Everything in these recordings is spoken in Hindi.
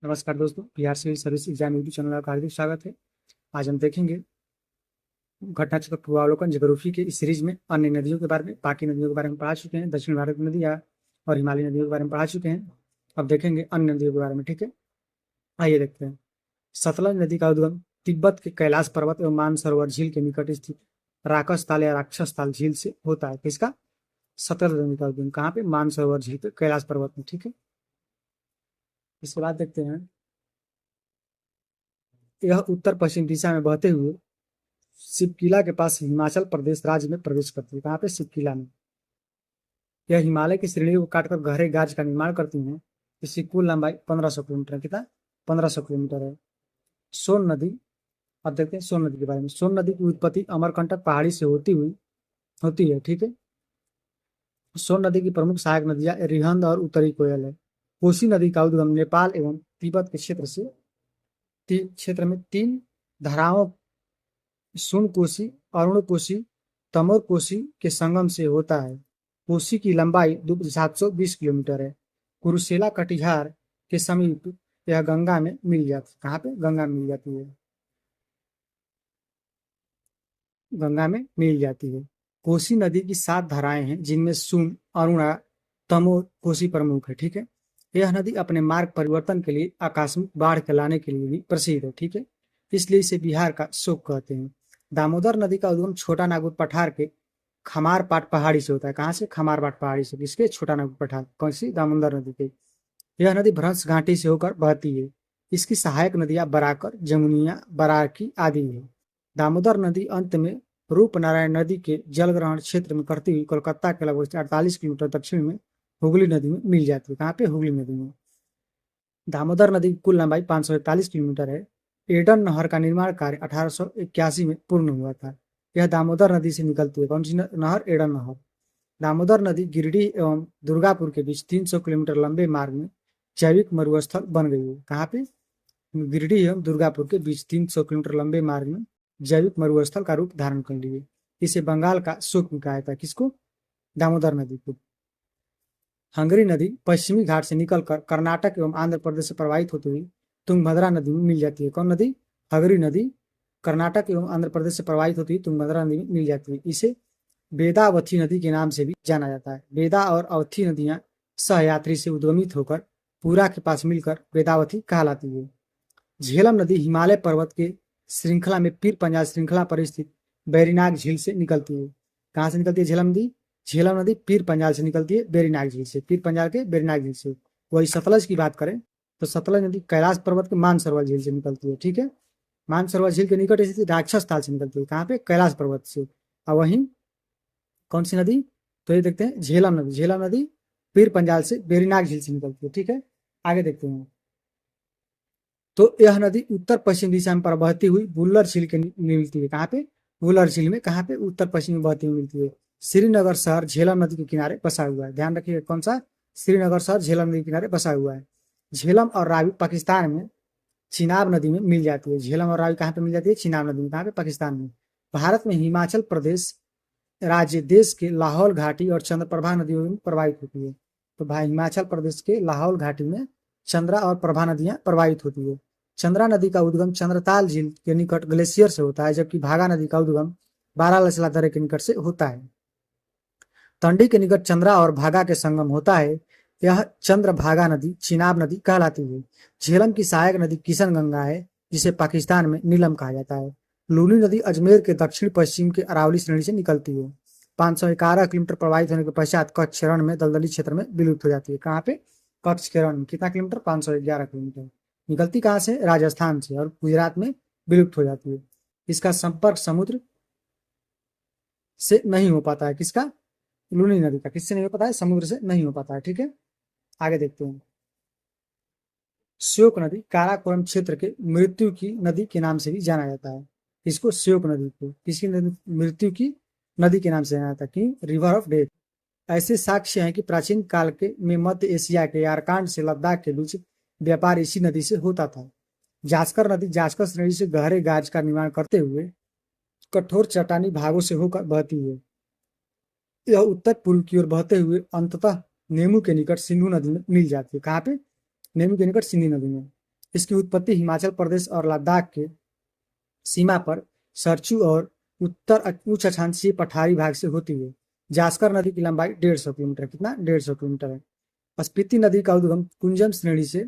नमस्कार दोस्तों, Bihar civil service exam YouTube channel का हार्दिक स्वागत है। आज हम देखेंगे घटना चक्र पूर्वावलोकन ज्योग्राफी के इस सीरीज में अन्य नदियों के बारे में। बाकी नदियों के बारे में पढ़ा चुके हैं, दक्षिण भारत की नदियाँ और हिमालय नदियों के बारे में पढ़ा चुके हैं। अब देखेंगे अन्य नदियों के बारे में। ठीक है, आइए देखते हैं। सतलज नदी का उद्गम तिब्बत के कैलाश पर्वत एवं मानसरोवर झील के निकट स्थित राकस ताल या राक्षस ताल झील से होता है। किसका? सतलज नदी का उद्गम कहाँ पे? मानसरोवर झील पे, कैलाश पर्वत में। ठीक है, इसके बाद देखते हैं। यह उत्तर पश्चिम दिशा में बहते हुए शिवकिला के पास हिमाचल प्रदेश राज्य में प्रवेश करती है। कहाँ पे? शिवकिला में। यह हिमालय की श्रेणी को काटकर गहरे गाज का निर्माण करती हैं। इसकी कुल लंबाई 1500 किलोमीटर। कितना? 1500 किलोमीटर है। सोन नदी। अब देखते हैं सोन नदी के बारे में। सोन नदी की उत्पत्ति अमरकंटक पहाड़ी से होती है। ठीक है, सोन नदी की प्रमुख सहायक नदियां रिहंद और उत्तरी कोयल है। कोसी नदी का उद्गम नेपाल एवं तिब्बत के क्षेत्र में तीन धाराओं सुन कोसी, अरुण कोसी, तमोर कोसी के संगम से होता है। कोसी की लंबाई 720 किलोमीटर है। कुरुसेला कटिहार के समीप यह गंगा में मिल जाती है। कहाँ पे? गंगा में मिल जाती है। गंगा में मिल जाती है। कोसी नदी की 7 धाराएं हैं, जिनमें सुन, अरुणा, तमोर, कोसी प्रमुख है। ठीक है, यह नदी अपने मार्ग परिवर्तन के लिए आकस्मिक बाढ़ के लाने के लिए भी प्रसिद्ध है। ठीक है, इसलिए इसे बिहार का शोक कहते हैं। दामोदर नदी का उद्गम छोटा नागपुर पठार के खमारपाट पहाड़ी से होता है। कहाँ से? खमारपाट पहाड़ी से। किसके? छोटा नागपुर पठार। कौन सी? दामोदर नदी के। यह नदी भ्रंश घाटी से होकर बहती है। इसकी सहायक नदियां बराकर, जमुनिया, बराकी आदि है। दामोदर नदी अंत में रूपनारायण नदी के जलग्रहण क्षेत्र में करती हुई कोलकाता के लगभग 48 किलोमीटर दक्षिण में हुगली नदी में मिल जाती है। कहाँ पे? हुगली नदी में। दामोदर नदी की कुल लंबाई 541 किलोमीटर है। एडन नहर का निर्माण कार्य 1881 में पूर्ण हुआ था। यह दामोदर नदी से निकलती है। कौन सी नहर? एडन नहर। दामोदर नदी गिरिडीह एवं दुर्गापुर के बीच 300 किलोमीटर लंबे मार्ग में जैविक मरुस्थल बन गई है। कहाँ पे? गिरिडीह एवं दुर्गापुर के बीच 300 किलोमीटर लंबे मार्ग में जैविक मरुस्थल का रूप धारण कर लिए। इसे बंगाल का शुक्ल कहा था। किसको? दामोदर नदी को। हंगरी नदी पश्चिमी घाट से निकलकर कर्नाटक एवं आंध्र प्रदेश से प्रवाहित होती हुई तुंगभद्रा नदी में मिल जाती है। कौन नदी? हंगरी नदी कर्नाटक एवं आंध्र प्रदेश से प्रवाहित होती हुई तुंगभद्रा नदी में मिल जाती है। इसे वेदावथी नदी के नाम से भी जाना जाता है। वेदा और अवथी नदियां सहयात्री से उद्गमित होकर पूरा के पास मिलकर वेदावती कहलाती है। झेलम नदी हिमालय पर्वत के श्रृंखला में पीर पंजाल श्रृंखला पर स्थित बैरीनाग झील से निकलती है। कहाँ से निकलती है झेलम नदी? झेलम नदी पीर पंजाल से निकलती है, बैरीनाग झील से। पीर पंजाल के बैरीनाग झील से। वही सतलज की बात करें तो सतलज नदी कैलाश पर्वत के मानसरोवर झील से निकलती है। ठीक है, मानसरोवर झील के निकट स्थित राक्षस ताल से निकलती है। कहाँ पे? कैलाश पर्वत से। और वहीं कौन सी नदी? तो ये देखते हैं झेलम नदी। झेलम नदी पीर पंजाल से बैरीनाग झील से निकलती है। ठीक है, आगे देखते हैं। तो यह नदी उत्तर पश्चिम दिशा में बहती हुई बुल्लर झील के मिलती है। कहाँ पे? बुल्लर झील में। कहाँ पे? उत्तर पश्चिम में बहती हुई मिलती है। श्रीनगर शहर झेलम नदी के किनारे बसा हुआ है। ध्यान रखिए, कौन सा? श्रीनगर शहर झेलम नदी के किनारे बसा हुआ है। झेलम और रावी पाकिस्तान में चिनाब नदी में मिल जाती है। झेलम और रावी कहाँ पे मिल जाती है? चिनाब नदी में। कहाँ पे? पाकिस्तान में। भारत में हिमाचल प्रदेश राज्य देश के लाहौल घाटी और चंद्रप्रभा नदियों में प्रवाहित होती है। तो भाई हिमाचल प्रदेश के लाहौल घाटी में चंद्रा और प्रभा नदियां प्रवाहित होती है। चंद्रा नदी का उद्गम चंद्रताल झील के निकट ग्लेशियर से होता है, जबकि भागा नदी का उद्गम बारालसला दर्रे के निकट से होता है। तंडी के निकट चंद्रा और भागा के संगम होता है। यह चंद्रभागा नदी चिनाब नदी कहलाती है। झेलम की सहायक नदी किशन गंगा है, जिसे पाकिस्तान में नीलम कहा जाता है। लूनी नदी अजमेर के दक्षिण पश्चिम के अरावली श्रेणी से निकलती है। 511 किलोमीटर प्रवाहित होने के पश्चात कच्छ रण में दलदली क्षेत्र में विलुप्त हो जाती है। कहाँ पे? कच्छ के रण में। कितना किलोमीटर? 511 किलोमीटर। निकलती कहाँ से? राजस्थान से, और गुजरात में विलुप्त हो जाती है। इसका संपर्क समुद्र से नहीं हो पाता है। किसका? लूनी नदी का। किससे नहीं हो पाता है? समुद्र से नहीं हो पाता है। ठीक है, आगे देखते हैं। श्योक नदी काराकोरम क्षेत्र के मृत्यु की नदी के नाम से भी जाना जाता है। इसको श्योक नदी को किसकी नदी? मृत्यु की नदी के नाम से जाना जाता है। कि रिवर ऑफ डेथ। ऐसे साक्ष्य हैं कि प्राचीन काल के में मध्य एशिया के यारकांड से लद्दाख के बीच व्यापार इसी नदी से होता था। जास्कर नदी जास्कर श्रेणी से गहरे गाज का निर्माण करते हुए कठोर चट्टानी भागों से होकर बहती है। यह उत्तर पूर्व की ओर बहते हुए अंततः नेमू के निकट सिंधु नदी में मिल जाती है। कहाँ पे? नेमू के निकट सिंधु नदी में। इसकी उत्पत्ति हिमाचल प्रदेश और लद्दाख के सीमा पर सरचू और उत्तर उच्च अक्षांशीय पठारी भाग से होती है। जास्कर नदी की लंबाई 150 किलोमीटर, कितना 150 किलोमीटर है। स्पीति नदी का उद्गम कुंजम श्रेणी से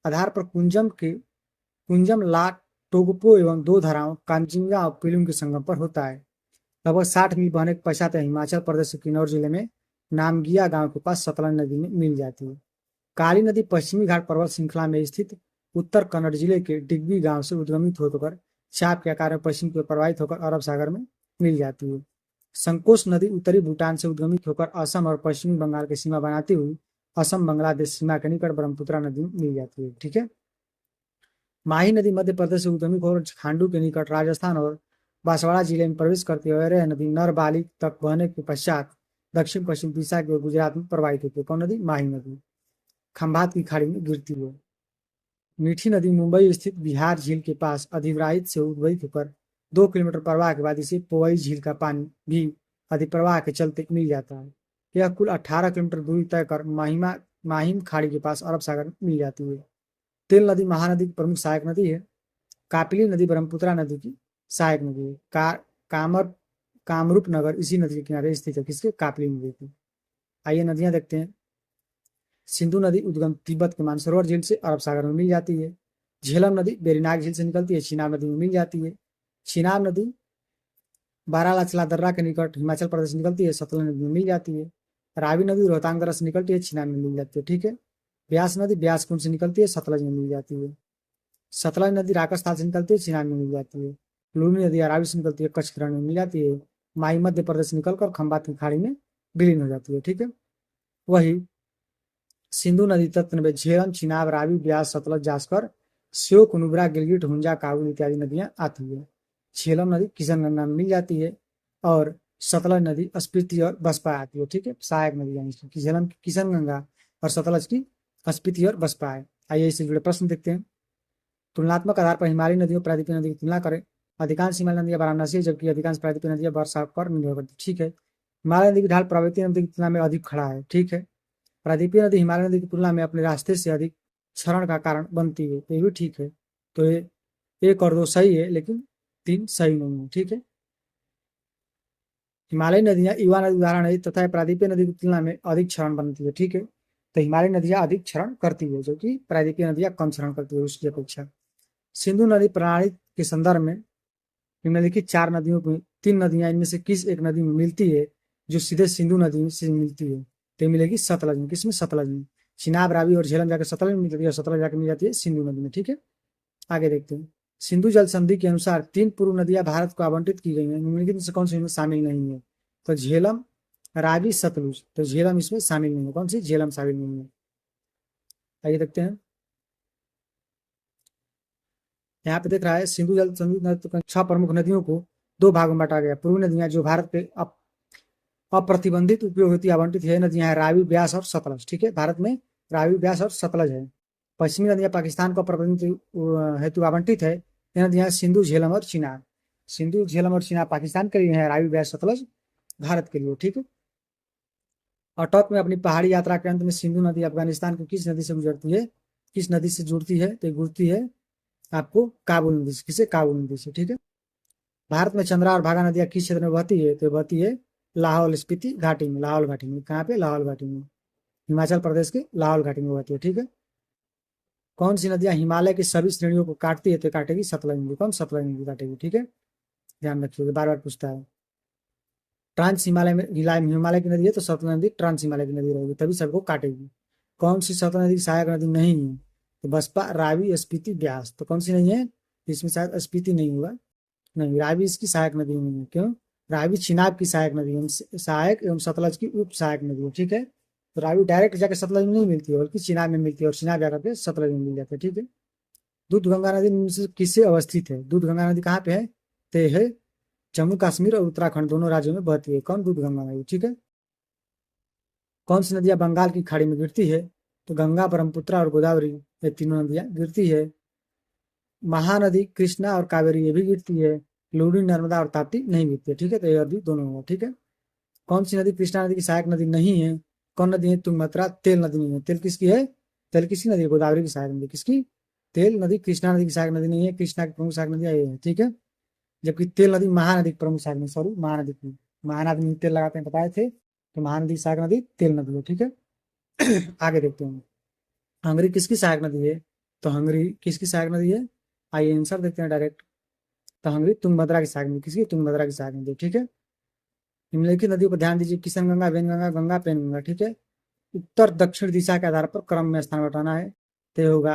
आधार पर कुंजम ला टोगपो एवं दो धाराओं कांजिंगा और पिलुम के संगम पर होता है। लगभग 60 मील बहने के पश्चात हिमाचल प्रदेश के किन्नौर जिले में नामगिया गांव के पास सतलज नदी में मिल जाती है। काली नदी पश्चिमी घाट पर्वत श्रृंखला में स्थित उत्तर कन्नड़ जिले के डिग्बी गांव से उद्गमित होकर चाप के आकार में पश्चिम की ओर प्रवाहित होकर अरब सागर में मिल जाती है। संकोश नदी उत्तरी भूटान से उद्गमित होकर असम और पश्चिमी बंगाल की सीमा बनाती हुई असम बांग्लादेश सीमा के निकट ब्रह्मपुत्र नदी में मिल जाती है। ठीक है। माही नदी मध्य प्रदेश से उद्गमित होकर खांडू के निकट राजस्थान और बांसवाड़ा जिले में प्रवेश करती है। यह नदी नरबाली तक बहने के पश्चात दक्षिण पश्चिम दिशा की ओर गुजरात में प्रवाहित होती है। कौन नदी? माही नदी। खंभात की खाड़ी में गिरती है। मीठी नदी मुंबई स्थित बिहार झील के पास अधिवराहित से उद्भवित होकर 2 किलोमीटर प्रवाह के बाद इसे पोवई झील का पानी भी अधिप्रवाह के चलते मिल जाता है। यह कुल 18 किलोमीटर दूरी तय कर माहिम खाड़ी के पास अरब सागर में मिल जाती है। तेल नदी महानदी की प्रमुख सहायक नदी है। कापिली नदी ब्रह्मपुत्र नदी की सहायक नदी है। कामरूप नगर इसी नदी के किनारे स्थित है। किसके? कापिली नदी की। आइए नदियां देखते हैं। सिंधु नदी उद्गम तिब्बत के मानसरोवर झील से अरब सागर में मिल जाती है। झेलम नदी बेरीनाग झील से निकलती है, चिनाब नदी में मिल जाती है। चिनाब नदी बारालाचला दर्रा के निकट हिमाचल प्रदेश से निकलती है, सतलज नदी में मिल जाती है। रावी नदी रोहतांग दर्रा से निकलती है, चिनाब में मिल जाती है। ठीक है। ब्यास नदी ब्यास कुंड से निकलती है, सतलज में मिल जाती है। सतलज नदी राकस्थान से निकलती है, चिनाब में मिल जाती है। लूनी नदी अरावी से निकलती है, कच्छ रण में मिल जाती है। माई मध्य प्रदेश से निकलकर खंभात की खाड़ी में विलीन हो जाती है। ठीक है। वही सिंधु नदी तत्व में झेलम, चिनाब, रावी, ब्यास, सतलज, जास्कर, श्योक, नुब्रा, गिलगिट, हुंजा, काबुल इत्यादि नदियां आती है। झेलम नदी किशनगंगा में मिल जाती है और सतलज नदी स्पीति और बसपा आती है। ठीक है। सहायक नदी यानी झेलम की किशनगंगा और सतलज की स्पीति और बसपा है। आइए इससे जुड़े प्रश्न देखते हैं। तुलनात्मक आधार पर हिमालयी नदियों प्रायद्वीपीय नदी की तुलना करें। अधिकांश हिमालय नदियां वाराणसी जबकि अधिकांश प्रायद्वीपीय नदियां वर्षा पर निर्भर करती है। ठीक है। हिमालय नदी की ढाल पर्वतीय नदी की तुलना में अधिक खड़ा है। ठीक है। प्रायद्वीपीय नदी हिमालय नदी की तुलना में अपने रास्ते से अधिक क्षरण का कारण बनती है। ये भी ठीक है। तो ये 1 और 2 सही है, लेकिन 3 सही नहीं है। ठीक है। हिमालयी नदियां युवा नदी उदाहरण है तथा प्रायद्वीपीय नदी की तुलना में अधिक क्षरण बनती है। ठीक है। तो हिमालयी नदियां अधिक क्षरण करती है, जो कि प्रायद्वीपीय नदियां कम क्षरण करती है उसकी अपेक्षा। सिंधु नदी प्रणाली के संदर्भ में निम्नलिखित 4 नदियों में 3 नदियां इनमें से किस एक नदी में मिलती है जो सीधे सिंधु नदी से मिलती है? तो मिलेगी सतलज में। किसमें? सतलज में। चिनाब, रावी और झेलम जाकर सतलज में मिलती है और सतलज जाकर मिल जाती है सिंधु नदी में। ठीक है। आगे देखते हैं। सिंधु जल संधि के अनुसार 3 पूर्व नदियां भारत को आवंटित की गई हैं। निम्नलिखित में से कौन सी इनमें शामिल नहीं है? तो झेलम, रावी, सतलुज। तो झेलम इसमें शामिल नहीं है। कौन सी? झेलम शामिल नहीं है। आइए देखते हैं। यहाँ पे देख रहा है सिंधु जल संधि 6 प्रमुख नदियों को 2 भागों में बांटा गया। पूर्वी नदियां जो भारत के अप्रतिबंधित उपयोग हेतु आवंटित है नदियां है रावी, ब्यास और सतलज। ठीक है। भारत में रावी, ब्यास और सतलज है। पश्चिमी नदियां पाकिस्तान को अप्रतिबंधित हेतु आवंटित है। ये नदियां सिंधु, झेलम और चिनाब। सिंधु, झेलम और चिनाब पाकिस्तान के लिए है, रावी, ब्यास, सतलज भारत के लिए। ठीक है। और टॉप में अपनी पहाड़ी यात्रा के अंत में सिंधु नदी अफगानिस्तान को किस नदी से गुजरती है? किस नदी से जुड़ती है? तो जुड़ती है आपको काबुल नदी से। किसे? काबुल नदी से। ठीक है। भारत में चंद्रा और भागा नदियां किस क्षेत्र में बहती है? तो बहती है लाहौल स्पीति घाटी में। लाहौल घाटी में। कहाँ पे? लाहौल घाटी में। हिमाचल प्रदेश के लाहौल घाटी में बहती है। ठीक है। कौन सी नदियां हिमालय की सभी श्रेणियों को काटती है? तो काटेगी सतलज नदी। कौन? सतलज नदी काटेगी। ठीक है। ध्यान रखिएगा, बार बार पूछता है। ट्रांस हिमालय में हिमालय की नदी है तो सतलज नदी ट्रांस हिमालय की नदी रहेगी, तभी सबको काटेगी। कौन सी सतलज नदी सहायक नदी नहीं है? तो बसपा, रावी, स्पीति, ब्यास। तो कौन सी नहीं है? इसमें शायद स्पीति नहीं होगा। नहीं, रावी इसकी सहायक नदी नहीं है। क्यों? रावी चिनाब की सहायक नदी है, सहायक एवं सतलज की उप सहायक नदी है। ठीक है। तो रावी डायरेक्ट जाकर सतलज में नहीं मिलती है, बल्कि चिनाब में मिलती है और चिनाब जाकर के सतलज में मिल जाती है। ठीक है। दूध गंगा नदी किससे अवस्थित है? दूध गंगा नदी कहाँ पे है? तो है जम्मू कश्मीर और उत्तराखंड दोनों राज्यों में बहती है। कौन? दूध गंगा नदी। ठीक है। कौन सी नदियां बंगाल की खाड़ी में गिरती है? तो गंगा, ब्रह्मपुत्र और गोदावरी, ये तीनों नदियां गिरती है। महानदी कृष्णा और कावेरी ये भी गिरती है। लूनी, नर्मदा और ताप्ती नहीं गिरती है। ठीक है। तो ये अभी दोनों होगा। ठीक है। कौन सी नदी कृष्णा नदी की सहायक नदी नहीं है? कौन नदी है? तुंगभद्रा। तेल नदी नहीं है। तेल किसकी है? तेल किसकी नदी है? गोदावरी की सहायक नदी। किसकी? तेल नदी कृष्णा नदी की सहायक नदी नहीं है, कृष्णा की प्रमुख सहायक नदी ये है, ठीक है। जबकि तेल नदी महानदी की प्रमुख सहायक नदी, सॉरी महानदी की, महानदी में तेल लगाते हैं बताए थे, तो महानदी की सहायक नदी तेल नदी है, ठीक है। आगे देखते हैं, हंगरी किसकी सहायक नदी है, तो हंगरी किसकी सहायक नदी है, आइए आंसर देखते हैं डायरेक्ट। तो हंगरी तुंगभद्रा की सहायक नदी, किसकी, तुंगभद्रा की सहायक नदी, ठीक है। निम्नलिखित नदियों पर ध्यान दीजिए, किशन गंगा, वेनगंगा, गंगा पेनगंगा, ठीक है। उत्तर दक्षिण दिशा के आधार पर क्रम में स्थान बताना है, तो ये होगा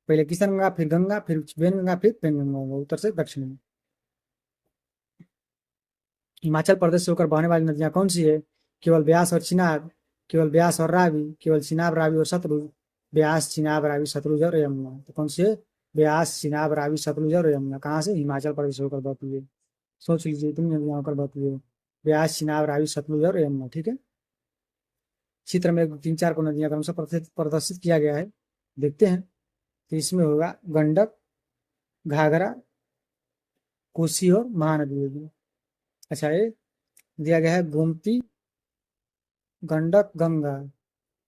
पहले किशन गंगा, फिर गंगा, फिर वेनगंगा, फिर पेनगंगा होगा उत्तर से दक्षिण में। हिमाचल प्रदेश से होकर बहने वाली नदियां कौन सी है, केवल ब्यास और चिनाब, केवल ब्यास और रावी, केवल चिनाब, रावी और सतलुज, ब्यास, चिनाब, रावी, सतलुज और यमुना। तो कौन सी है, ब्यास, चिनाब, रावी, सतलुज और यमुना, कहाँ से, हिमाचल प्रदेश से होकर बहती है। सोच लीजिए इतनी नदियां होकर बहती है, ब्यास, चिनाब, रावी, सतलुज और यमुना, ठीक है। चित्र में 3-4 को नदियां क्रमशः प्रदर्शित किया गया है, देखते हैं। तो इसमें होगा गंडक, घाघरा, कोसी और महानदी होगी। अच्छा, ये दिया गया है गोमती, गंडक, गंगा,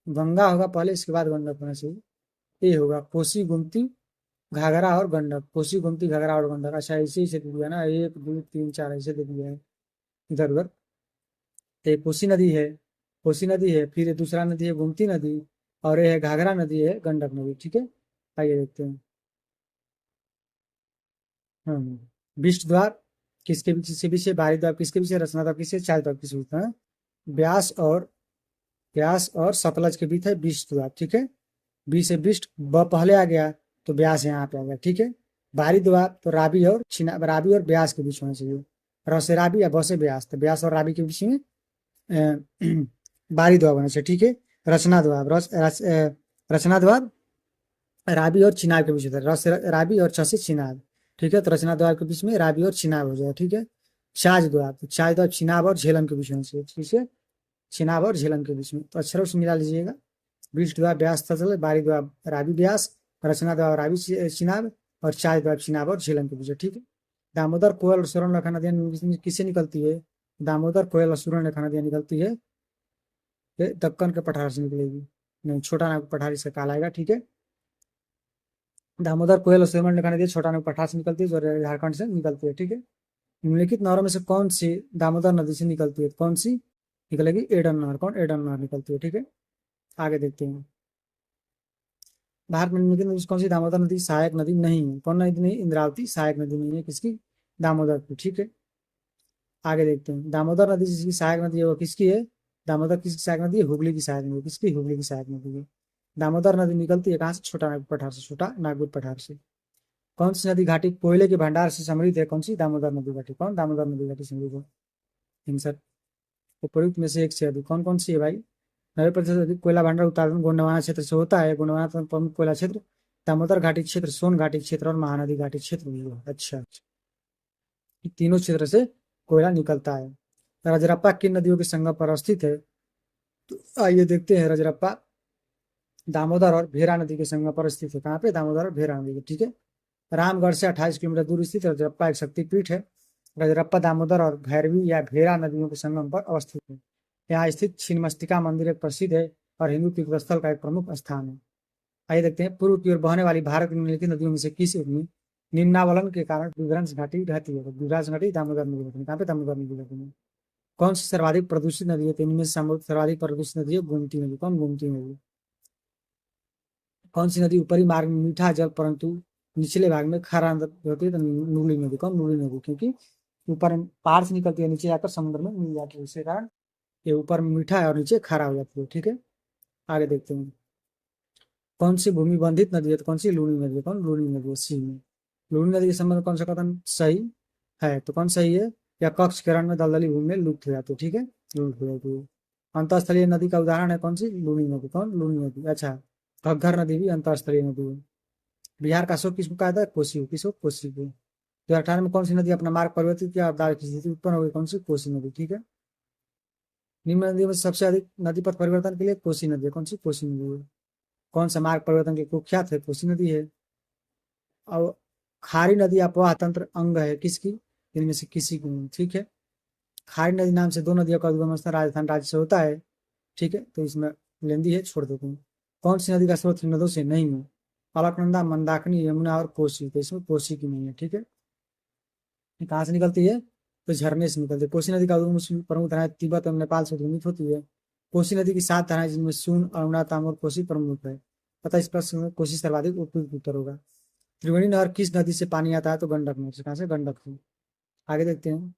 गंगा होगा पहले, इसके बाद गंडक होना चाहिए। ये होगा कोसी, गोमती, घाघरा और गंडक, कोसी, गोमती, घाघरा और गंडक। अच्छा, ऐसे ही से दे दिया ना, 1 2 3 4 ऐसे दे दिया है इधर उधर। तो ये कोसी नदी है, कोसी नदी है, फिर ये दूसरा नदी है गोमती नदी, और ये है घाघरा नदी है, गंडक नदी, ठीक है। आइए देखते हैं। विष्णु द्वार किसके बीच से, बीच बारी द्वार किसके बीच, रचना द्वार किससे, चार द्वार किसके बीच है, ब्यास और, ब्यास और सतलज के बीच है विष्णु द्वार, ठीक है। बी से बिस्ट, ब पहले आ गया तो ब्यास यहाँ पे आ गया, ठीक है। बारी द्वार तो रावी और छिना, रावी और ब्यास के बीच होना चाहिए, र से रावी या ब से ब्यास, तो ब्यास और रावी के बीच में बारी द्वार होना चाहिए, ठीक है। रचना द्वार, रचना द्वार रावी और चिनाब के बीच होता है, रस रावी और छ से चिनाब, ठीक है। तो रचना द्वार के बीच में रावी और चिनाब हो जाएगा, ठीक है। छाछ द्वार, तो छाछ द्वार चिनाब और झेलम के बीच होना चाहिए, ठीक है, चिनाब और झेलम के बीच में। तो अक्षरों से मिला लीजिएगा, विष्णु द्वार ब्यास तसल, बारी द्वार रावी ब्यास, रचना द्वार रावी चिनाब, और छाछ द्वार चिनाब और झेलम के बीच, ठीक है। दामोदर, कोयल और सुवर्ण नदियां किससे निकलती है, दामोदर, कोयल और सुवर्ण नदियां निकलती है, ये दक्कन के पठार से निकलेगी, नहीं छोटा नागपुर पठार इसका कहलाएगा, ठीक है। दामोदर, कोयल और सुवर्ण नदियां छोटा नागपुर पठार से निकलती है, जो झारखंड से निकलती है, ठीक है। निम्नलिखित नहरों में से कौन सी दामोदर नदी से निकलती है, कौन सी निकलेगी, एडन नहर, कौन, एडन नहर निकलती है, ठीक है। आगे देखते हैं, भारत में निम्नलिखित नदी कौन सी दामोदर नदी सहायक नदी नहीं है, कौन नदी नहीं, इंद्रावती सहायक नदी नहीं है, किसकी, दामोदर की, ठीक है। आगे देखते हैं, दामोदर नदी जिसकी सहायक नदी है वो किसकी है, दामोदर किसकी सहायक नदी है, हुगली की सहायक नदी, किसकी, हुगली की सहायक नदी है। दामोदर नदी निकलती है कहाँ से, छोटा नागपुर पठार से, छोटा नागपुर पठार से। कौन सी नदी घाटी कोयले के भंडार से समृद्ध है, कौन सी, दामोदर नदी घाटी, कौन, दामोदर नदी घाटी समृद्ध है। आंसर उपयुक्त में से एक से अधिक कौन कौन सी है भाई, 90% अधिक कोयला भंडार उत्पादन गोंडवाना क्षेत्र से होता है, गोंडवाना प्रमुख कोयला क्षेत्र, दामोदर घाटी क्षेत्र, सोन घाटी क्षेत्र और महानदी घाटी क्षेत्र भी है। अच्छा, तीनों क्षेत्र से कोयला निकलता है। रजरप्पा किन नदियों के संगम पर स्थित है, तो आइए देखते हैं, रजरप्पा दामोदर और भेरा नदी के संगम पर स्थित है, कहाँ पे, दामोदर और भेरा नदी के, ठीक है। रामगढ़ से 28 किलोमीटर दूर स्थित रजरप्पा एक शक्तिपीठ है। रजरप्पा दामोदर और भैरवी या भेरा नदियों के संगम पर अवस्थित है। यहाँ स्थित छिन्नमस्तिका मंदिर एक प्रसिद्ध है और हिंदू तीर्थस्थल का एक प्रमुख स्थान है। आइए देखते हैं, पूर्व की ओर बहने वाली भारत की निम्नलिखित नदियों में से किस में निम्नावलन के कारण विभ्रंश घाटी रहती है, तो विभ्रंश घाटी दामोदर नदी रहती है, कहाँ पे, दामोदर नदी रहती है। कौन सी सर्वाधिक प्रदूषित नदी है, तो इनमें से सर्वाधिक प्रदूषित नदी है गोमती नदी, कौन, गोमती नदी। कौन सी नदी ऊपरी मार्ग में मीठा जल परंतु निचले भाग में खारा होती है, तो नूली नदी, कौन, नूली नदी, क्योंकि ऊपर पहाड़ से निकलती है, नीचे जाकर समुद्र में मिल जाती है, इसी कारण ये ऊपर मीठा है और नीचे खारा हो जाती है, ठीक है। आगे देखते हैं, कौन सी भूमि बंधित नदी है, तो कौन सी, लूनी नदी है, कौन, लूनी नदी है, सी में। लूनी नदी के संबंध में कौन सा कथन सही है, तो कौन सही है, या कक्ष किरण में दलदली भूमि में लुप्त हो जाती है, ठीक है, लुप्त हो जाती है। अंतरस्थलीय नदी का उदाहरण है कौन सी, लूनी नदी, कौन, लूनी नदी। अच्छा, घग्घर नदी भी अंतरस्थलीय नदी है। बिहार का अशोक किसको कहा था, कोसी, किसको, कोसी को। 2018 में कौन सी नदी अपना मार्ग परिवर्तित किया और दार की स्थिति उत्पन्न हो गई, कौन सी, कोसी नदी, ठीक है। निम्न नदियों में सबसे अधिक नदी पथ परिवर्तन के लिए कोसी नदी है, कौन सी, कोसी नदी है। कौन सा मार्ग परिवर्तन के कुख्यात है, कोसी नदी है। और खारी नदी अपवाह तंत्र अंग है किसकी, इनमें से किसी की नहीं, ठीक है। खारी नदी नाम से 2 नदियों का उद्गम स्थल राजस्थान राज्य से होता है, ठीक है, तो इसमें लेंदी है, छोड़ देते हैं। कौन सी नदी का स्रोत नदों से नहीं है, अलकनंदा, मंदाकिनी, यमुना और कोसी। तो इसमें कोसी की नहीं है, ठीक है। ये कहाँ से निकलती है? तो झरने से निकलती है। कोसी नदी का उद्गम प्रमुख धाराएं तिब्बत और नेपाल से उद्गमित होती है। कोसी नदी की 7 धाराएं जिनमें सोन, अरुणा, तामर, कोसी प्रमुख है। पता इस प्रश्न में कोसी सर्वाधिक उपयुक्त उत्तर होगा। त्रिवेणी नहर किस नदी से पानी आता है? तो गंडक नदी से। कहाँ से? गंडक से। आगे देखते हैं,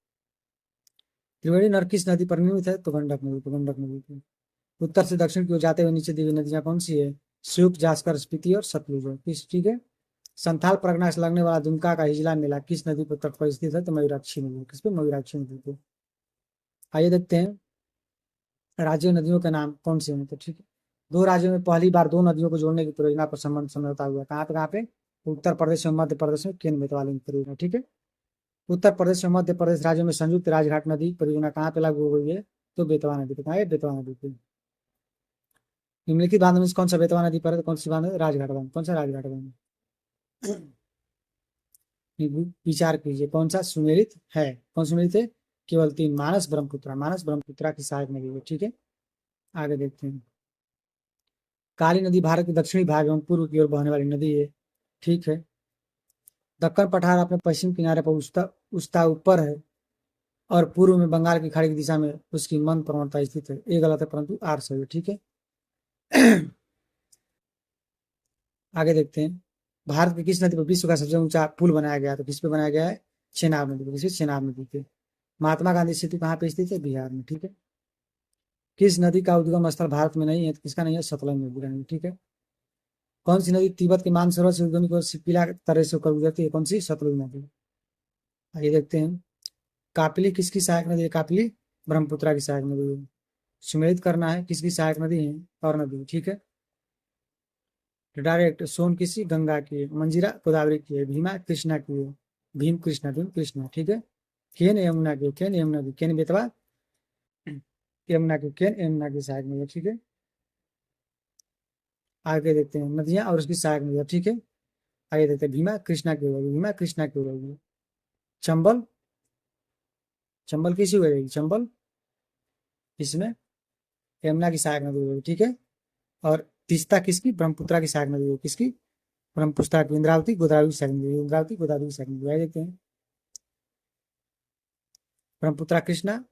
त्रिवेणी नहर किस नदी पर निर्मित है? तो गंडक नदी। तो गंडक नदी पे। उत्तर से दक्षिण की ओर जाते हुए नीचे दी हुई नदियां कौन सी है? श्योक, जास्कर, स्पीति और सतलुज है। किस? ठीक है। संथाल परगना से लगने वाला दुमका का हिजला मेला किस नदी पर तट पर स्थित है? तो मयूराक्षी नदी। किस पे? मयूराक्षी नदी पे। आइए देखते हैं, राज्य नदियों के नाम कौन से हैं? तो ठीक है, दो राज्यों में पहली बार दो नदियों को जोड़ने की परियोजना पर संबंध समझौता हुआ। कहाँ पे? उत्तर प्रदेश और मध्य प्रदेश में केन बेतवा लिंक परियोजना, ठीक है। उत्तर प्रदेश और मध्य प्रदेश राज्यों में संयुक्त राजघाट नदी परियोजना कहाँ पे लागू हो गई है? तो बेतवा नदी पे। कहाँ है? बेतवा नदी पे। निम्नलिखित बांध में से कौन सा बेतवा नदी पर है? तो कौन सी बांध है? राजघाट बांध। कौन सा? राजघाट बांध। विचार कीजिए कौन सा सुमेलित है? कौन सुमेलित है? केवल 3, मानस, ब्रह्मपुत्रा। मानस ब्रह्मपुत्रा की सहायक नदी है, ठीक है। आगे देखते हैं, काली नदी भारत के दक्षिणी भाग एवं पूर्व की ओर बहने वाली नदी है, ठीक है। दक्कन पठार अपने पश्चिम किनारे पर उस्ता ऊपर है और पूर्व में बंगाल की खाड़ी की दिशा में उसकी मन प्रवणता स्थित है। ये गलत है परंतु आर सही है, ठीक है। आगे देखते हैं, भारत की किस नदी पर विश्व का सबसे ऊंचा पुल बनाया गया? तो किस पे बनाया गया है? चेनाब नदी पर। चेनाब नदी पे। महात्मा गांधी सेतु कहाँ पे स्थित है? बिहार में, ठीक है। किस नदी का उद्गम स्थल भारत में नहीं है? किसका नहीं है? सतलज नदी का नहीं, ठीक है। कौन सी नदी तिब्बत के मानसरोवर से उद्गम को सिपिला तरह से होकर गुजरती है? कौन सी? सतलुज नदी। आइए देखते हैं, कापिली किसकी सहायक नदी है? कापिली ब्रह्मपुत्रा की सहायक नदी है। सुमेलित करना है किसकी सहायक नदी है? और नदी, ठीक है। डायरेक्ट सोन किसी? गंगा की है। मंजीरा गोदावरी की है। भीमा कृष्णा की है। भीम कृष्णा, ठीक है। केन यमुना की। केन यमुना की। केन बेतवा यमुना की। केन यमुना की सहायक नदी है, ठीक है। आगे देखते हैं नदियां और उसकी सहायक नदियां, ठीक है। आगे देखते हैं, भीमा कृष्णा की होगी। भीमा कृष्णा की होगी। चंबल, चंबल किसी हो जाएगी? चंबल इसमें यमुना की सहायक नदी होगी, ठीक है। और तीस्ता किसकी? ब्रह्मपुत्रा की सहायक नदी होगी। किसकी? ब्रह्मपुत्रा की। इंद्रावती गोदावरी की सहायक नदी। इंद्रावती गोदावरी की सहायक नदी। आगे देखते हैं, ब्रह्मपुत्रा कृष्णा,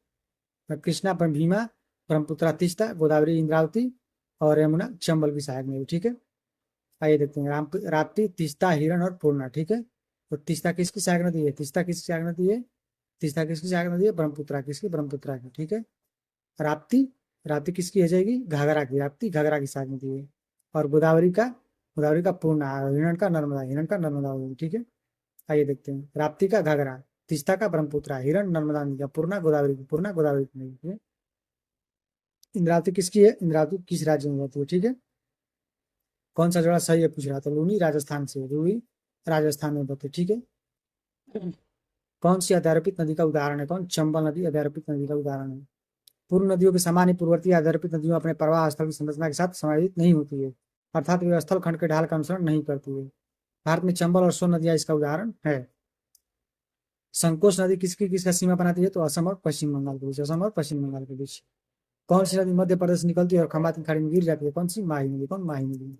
कृष्णा भीमा, ब्रह्मपुत्रा तीस्ता, गोदावरी इंद्रावती और यमुना चंबल की सहायक नदी, ठीक है। आइए देखते हैं, राप्ती, तीस्ता, हिरण और पूर्णा, ठीक है। तो तीस्ता किसकी सहायक नदी है? तीस्ता किसकी सहायक नदी है? तीस्ता किसकी सहायक नदी है? ब्रह्मपुत्रा। किसकी? ब्रह्मपुत्रा की, ठीक है। राप्ती, राप्ती किसकी हो जाएगी? घाघरा की। राप्ती घाघरा की सहायक नदी है। और गोदावरी का पूर्णा, हिरण का नर्मदा, हिरण का नर्मदा होगी, ठीक है। आइए देखते हैं, राप्ती का घाघरा, तीस्ता का ब्रह्मपुत्रा, हिरण नर्मदा नदी का, पूर्णा गोदावरी की। पूर्णा गोदावरी की नदी है। इंद्रावती किसकी है? इंद्रावती किस राज्य में रहती है, ठीक है। कौन सा जोड़ा सही है पूछ रहा था? लूनी राजस्थान से। लूनी राजस्थान में बते, ठीक है। कौन सी अध्यारोपित नदी का उदाहरण है? कौन? चंबल नदी अध्यारोपित नदी का उदाहरण है। पूर्व नदियों के समान ही पूर्ववर्ती अध्यारोपित नदियों अपने प्रवाह स्थल की संरचना के साथ समायोजित नहीं होती है, अर्थात वे स्थल खंड के ढाल का अनुसरण नहीं करती है। भारत में चंबल और सोन नदियां इसका उदाहरण है। संकोच नदी किसका सीमा बनाती है? तो असम और पश्चिम बंगाल के बीच। असम और पश्चिम बंगाल के बीच। कौन सी नदी मध्य प्रदेश से निकलती है और खंबात की खाड़ी में गिर जाती है? कौन सी? माही नदी। कौन? माही नदी।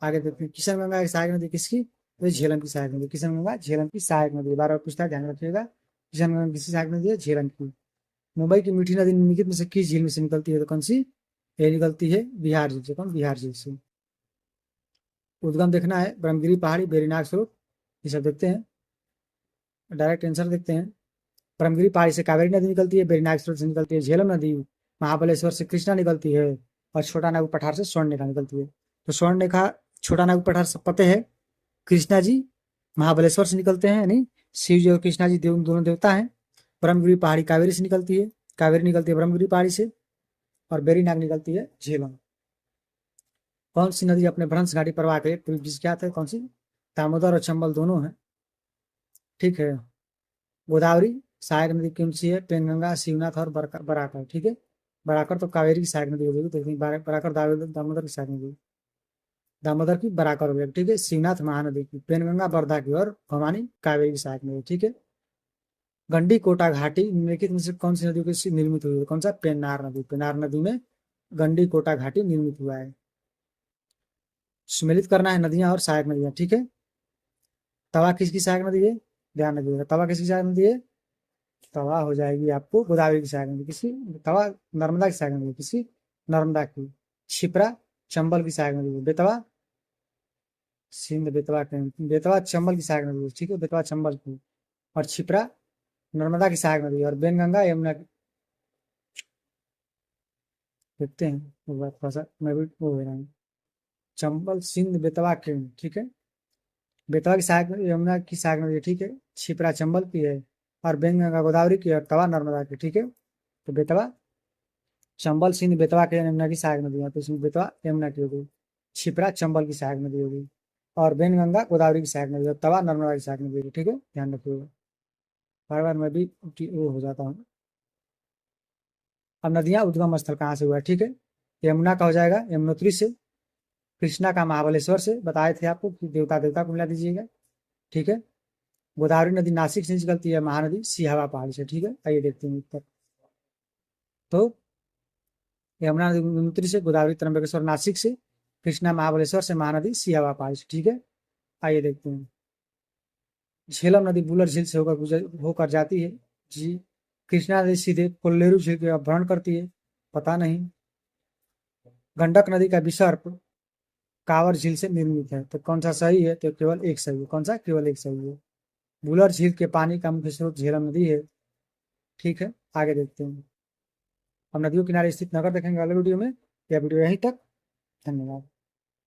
आगे देखते हैं, किशनगंगा की सहायक नदी किसकी? तो झेलम की सहायक नदी। किशनगंगा झेलम की सहायक नदी। बार बार पूछता है, ध्यान रखिएगा। किशनगंगा किसकी सहायक नदी है? झेलम की। मुंबई की मीठी नदी निम्नलिखित में से किस झील में से निकलती है? तो कौन सी? ये निकलती है बिहार झील से। कौन? बिहार झील से। उद्गम देखना है, ब्रह्मगिरी पहाड़ी, बेरीनाग स्रोत, ये सब देखते हैं। डायरेक्ट आंसर देखते हैं, ब्रह्मगिरी पहाड़ी से कावेरी नदी निकलती है, बेरीनाग स्रोत से निकलती है झेलम नदी, महाबलेश्वर से कृष्णा निकलती है और छोटा नागपुर पठार से स्वर्ण रेखा निकलती है। तो स्वर्ण रेखा, छोटा नागपुर पठार से पते है, कृष्णा जी महाबलेश्वर से निकलते हैं, यानी शिव जी और कृष्णा जी दोनों देवता हैं। ब्रह्मगिरी पहाड़ी कावेरी से निकलती है, कावेरी निकलती है ब्रह्मगिरी पहाड़ी से, और बेरीनाग निकलती है झेलम। कौन सी नदी अपने भ्रंश घाटी प्रवाह के विख्यात है? कौन सी? दामोदर और चंबल दोनों है, ठीक है। गोदावरी सहायक नदी कौन सी है? पेनगंगा, शिवनाथ और बराकर, ठीक है। बराकर तो कावेरी की सहायक नदी हो गई, तो बराकर दामोदर की सहायक नदी, दामोदर की बराकर हो गया, ठीक है। शिवनाथ महानदी की, पेनगंगा वर्धा की और भवानी कावेरी की सहायक नदी, ठीक है। गंडी कोटा घाटी निम्नलिखित में से कौन सी नदी से निर्मित हुई है? कौन सा? पेन्नार नदी। पेन्नार नदी में गंडी कोटा घाटी निर्मित हुआ है। सुमेलित करना है नदियां और सहायक नदियां, ठीक है। तवा किसकी सहायक नदी है, ध्यान रखिएगा, तवा किसकी सहायक नदी है, तवा हो जाएगी आपको गोदावरी की सहायक नदी, किसी तवा नर्मदा की सहायक नदी है, किसी नर्मदा की। क्षिप्रा चंबल की सहायक नदी है, बेतवा सिंध बेतवा बेतवा चंबल की सहायक नदी है, ठीक है, बेतवा चंबल की। और क्षिप्रा नर्मदा की सहायक नदी है। और बेनगंगा यमुना देखते हैं एक बार, थोड़ा सा मैं भी वो हो रहा हूँ। चंबल सिंध बेतवा के, ठीक है, बेतवा की सहायक यमुना की सहायक नदी है, ठीक है। क्षिप्रा चंबल की है और बेनगंगा गोदावरी की है और तवा नर्मदा की, ठीक है। तो बेतवा चंबल सिंध बेतवा के यमुना की सहायक नदी है, तो इसमें बेतवा यमुना की हो गई, क्षिप्रा चंबल की सहायक नदी हो गई, और बेनगंगा गोदावरी की सहायक नदी, और तवा नर्मदा की सहायक नदी होगी, ठीक है, ध्यान रखिएगा। बार बार मैं भी वो हो जाता हूँ। अब नदियां उद्गम स्थल कहाँ से हुआ है, ठीक है। यमुना का हो जाएगा यमुनोत्री से, कृष्णा का महाबलेश्वर से, बताए थे आपको कि देवता देवता को मिला दीजिएगा, ठीक है। गोदावरी नदी नासिक से निकलती है, महानदी सिहावा पहाड़ी से, ठीक है। आइए देखते हैं उत्तर। तो यमुना नदी यमुनोत्री से, गोदावरी त्र्यंबकेश्वर नासिक से, कृष्णा महाबलेश्वर से, महानदी सिहावा पहाड़ी से, ठीक है। आइए देखते हैं। झेलम नदी बुलर झील से होकर जाती है जी। कृष्णा नदी सीधे कोल्लेरू झील का अपहरण करती है, पता नहीं। गंडक नदी का विसर्ग कांवर झील से निर्मित है, तो कौन सा सही है, तो केवल एक सही है, कौन सा, केवल एक सही है। बुलर झील के पानी का मुख्य स्रोत झेलम नदी है, ठीक है। आगे देखते हैं। हम नदियों किनारे स्थित नगर देखेंगे अगले वीडियो में। यह वीडियो यहीं तक, धन्यवाद।